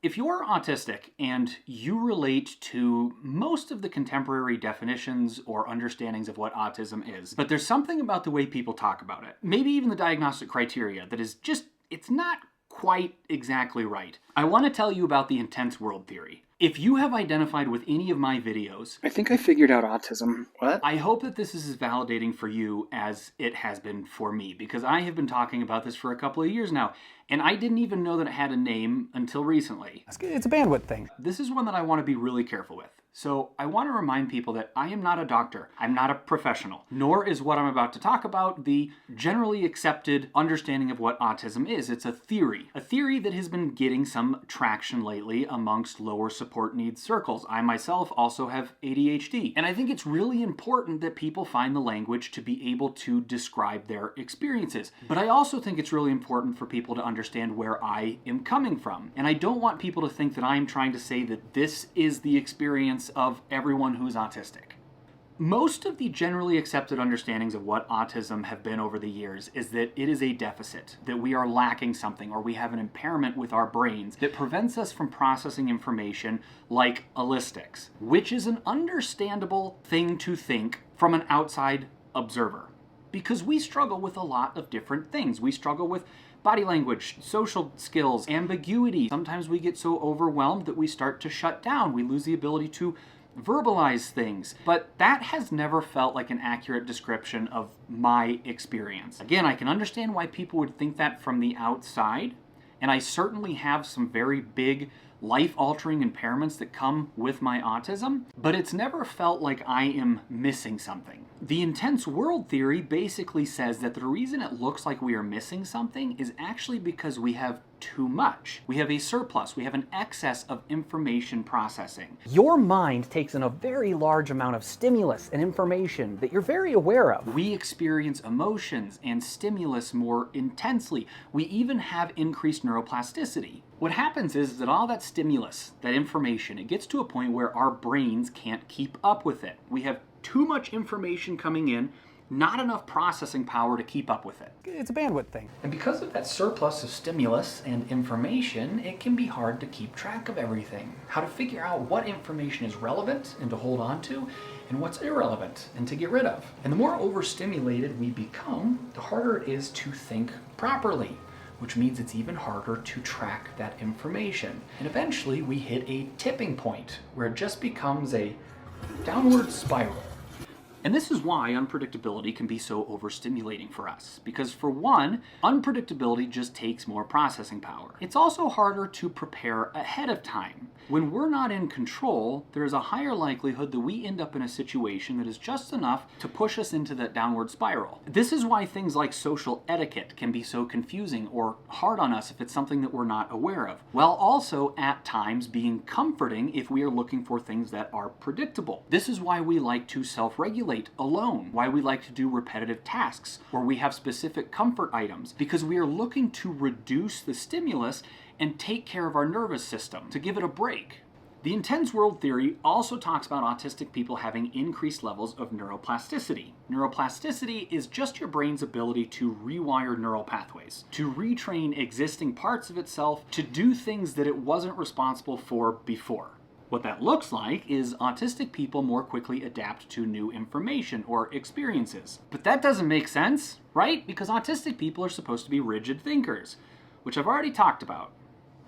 If you're autistic and you relate to most of the contemporary definitions or understandings of what autism is, but there's something about the way people talk about it, maybe even the diagnostic criteria, that is just, it's not quite exactly right. I want to tell you about the intense world theory. If you have identified with any of my videos, I think I figured out autism. What? I hope that this is as validating for you as it has been for me, because I have been talking about this for a couple of years now, and I didn't even know that it had a name until recently. It's a bandwidth thing. This is one that I want to be really careful with. So I want to remind people that I am not a doctor. I'm not a professional. Nor is what I'm about to talk about the generally accepted understanding of what autism is. It's a theory. A theory that has been getting some traction lately amongst lower support needs circles. I myself also have ADHD. And I think it's really important that people find the language to be able to describe their experiences. But I also think it's really important for people to understand where I am coming from. And I don't want people to think that I'm trying to say that this is the experience of everyone who's autistic. Most of the generally accepted understandings of what autism have been over the years is that it is a deficit, that we are lacking something, or we have an impairment with our brains that prevents us from processing information like allistics, which is an understandable thing to think from an outside observer. Because we struggle with a lot of different things. We struggle with body language, social skills, ambiguity. Sometimes we get so overwhelmed that we start to shut down. We lose the ability to verbalize things. But that has never felt like an accurate description of my experience. Again, I can understand why people would think that from the outside, and I certainly have some very big life-altering impairments that come with my autism, but it's never felt like I am missing something. The intense world theory basically says that the reason it looks like we are missing something is actually because we have too much. We have a surplus. We have an excess of information processing. Your mind takes in a very large amount of stimulus and information that you're very aware of. We experience emotions and stimulus more intensely. We even have increased neuroplasticity. What happens is that all that stimulus, that information, it gets to a point where our brains can't keep up with it. We have too much information coming in, not enough processing power to keep up with it. It's a bandwidth thing. And because of that surplus of stimulus and information, it can be hard to keep track of everything. How to figure out what information is relevant and to hold on to, and what's irrelevant and to get rid of. And the more overstimulated we become, the harder it is to think properly, which means it's even harder to track that information. And eventually we hit a tipping point where it just becomes a downward spiral. And this is why unpredictability can be so overstimulating for us. Because for one, unpredictability just takes more processing power. It's also harder to prepare ahead of time. When we're not in control, there is a higher likelihood that we end up in a situation that is just enough to push us into that downward spiral. This is why things like social etiquette can be so confusing or hard on us if it's something that we're not aware of, while also at times being comforting if we are looking for things that are predictable. This is why we like to self-regulate alone, why we like to do repetitive tasks, where we have specific comfort items, because we are looking to reduce the stimulus and take care of our nervous system, to give it a break. The intense world theory also talks about autistic people having increased levels of neuroplasticity. Neuroplasticity is just your brain's ability to rewire neural pathways, to retrain existing parts of itself to do things that it wasn't responsible for before. What that looks like is autistic people more quickly adapt to new information or experiences. But that doesn't make sense, right? Because autistic people are supposed to be rigid thinkers, which I've already talked about.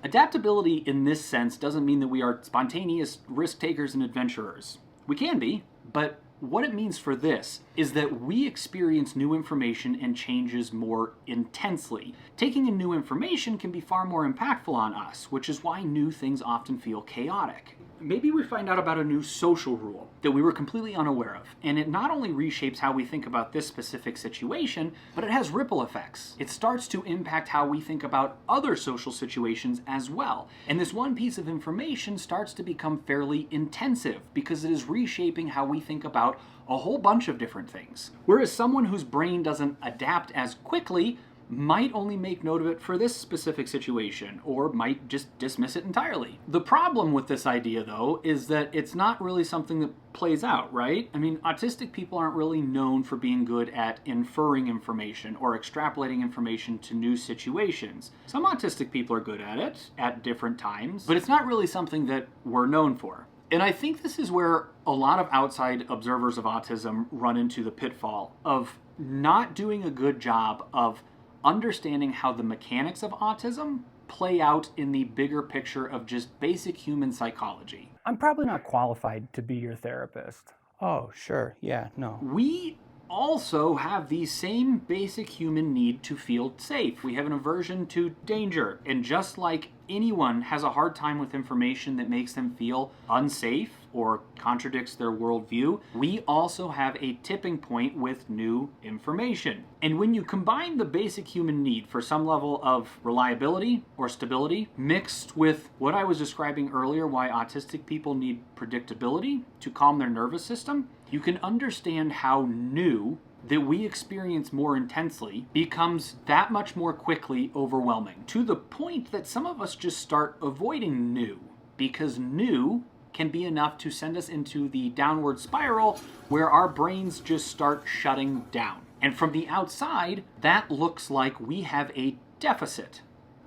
Adaptability in this sense doesn't mean that we are spontaneous risk takers and adventurers. We can be, but what it means for this is that we experience new information and changes more intensely. Taking in new information can be far more impactful on us, which is why new things often feel chaotic. Maybe we find out about a new social rule that we were completely unaware of, and it not only reshapes how we think about this specific situation, but it has ripple effects. It starts to impact how we think about other social situations as well. And this one piece of information starts to become fairly intensive because it is reshaping how we think about a whole bunch of different things. Whereas someone whose brain doesn't adapt as quickly might only make note of it for this specific situation, or might just dismiss it entirely. The problem with this idea, though, is that it's not really something that plays out, right? I mean, autistic people aren't really known for being good at inferring information or extrapolating information to new situations. Some autistic people are good at it at different times, but it's not really something that we're known for. And I think this is where a lot of outside observers of autism run into the pitfall of not doing a good job of understanding how the mechanics of autism play out in the bigger picture of just basic human psychology. I'm probably not qualified to be your therapist. Oh, sure. Yeah, no. We also have the same basic human need to feel safe. We have an aversion to danger, and just like anyone has a hard time with information that makes them feel unsafe or contradicts their worldview, we also have a tipping point with new information. And when you combine the basic human need for some level of reliability or stability, mixed with what I was describing earlier, why autistic people need predictability to calm their nervous system, you can understand how new that we experience more intensely becomes that much more quickly overwhelming, to the point that some of us just start avoiding new, because new can be enough to send us into the downward spiral where our brains just start shutting down. And from the outside, that looks like we have a deficit.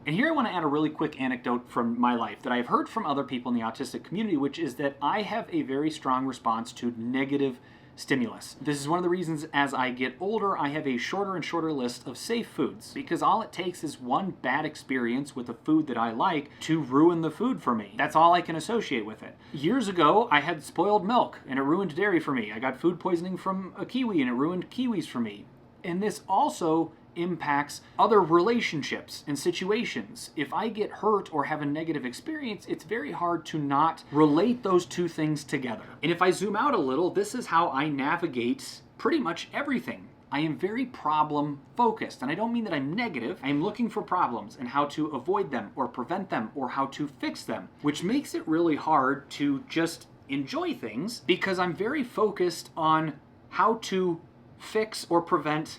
And here I want to add a really quick anecdote from my life that I've heard from other people in the autistic community, which is that I have a very strong response to negative stimulus. This is one of the reasons as I get older, I have a shorter and shorter list of safe foods, because all it takes is one bad experience with a food that I like to ruin the food for me. That's all I can associate with it. Years ago, I had spoiled milk and it ruined dairy for me. I got food poisoning from a kiwi and it ruined kiwis for me. And this also impacts other relationships and situations. If I get hurt or have a negative experience, it's very hard to not relate those two things together. And if I zoom out a little, this is how I navigate pretty much everything. I am very problem focused, and I don't mean that I'm negative. I'm looking for problems and how to avoid them or prevent them or how to fix them, which makes it really hard to just enjoy things because I'm very focused on how to fix or prevent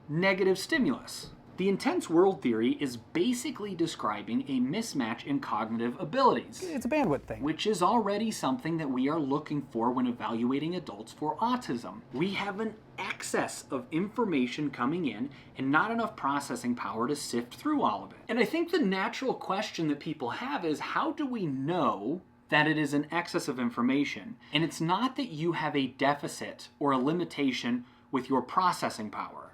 negative stimulus. The intense world theory is basically describing a mismatch in cognitive abilities. It's a bandwidth thing. Which is already something that we are looking for when evaluating adults for autism. We have an excess of information coming in and not enough processing power to sift through all of it. And I think the natural question that people have is, how do we know that it is an excess of information? And it's not that you have a deficit or a limitation with your processing power.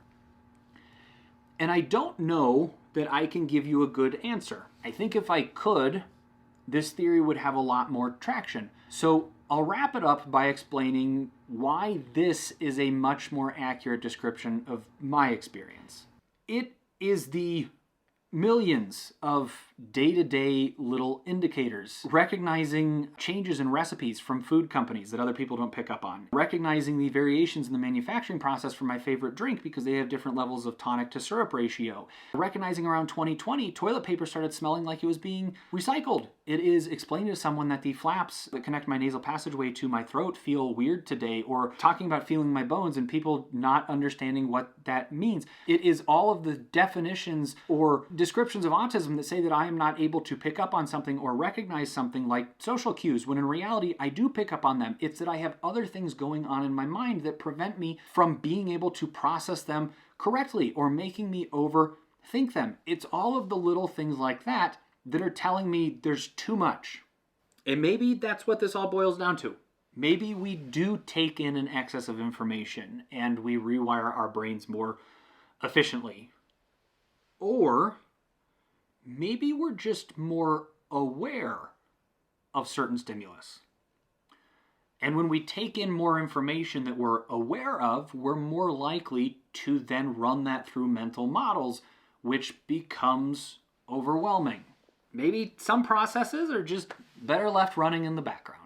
And I don't know that I can give you a good answer. I think if I could, this theory would have a lot more traction. So I'll wrap it up by explaining why this is a much more accurate description of my experience. It is the millions of day-to-day little indicators, recognizing changes in recipes from food companies that other people don't pick up on, recognizing the variations in the manufacturing process for my favorite drink because they have different levels of tonic to syrup ratio, recognizing around 2020 toilet paper started smelling like it was being recycled. It is explaining to someone that the flaps that connect my nasal passageway to my throat feel weird today, or talking about feeling my bones and people not understanding what that means. It is all of the definitions or descriptions of autism that say that I am not able to pick up on something or recognize something like social cues, when in reality I do pick up on them. It's that I have other things going on in my mind that prevent me from being able to process them correctly or making me overthink them. It's all of the little things like that that are telling me there's too much. And maybe that's what this all boils down to. Maybe we do take in an excess of information and we rewire our brains more efficiently. Or maybe we're just more aware of certain stimulus. And when we take in more information that we're aware of, we're more likely to then run that through mental models, which becomes overwhelming. Maybe some processes are just better left running in the background.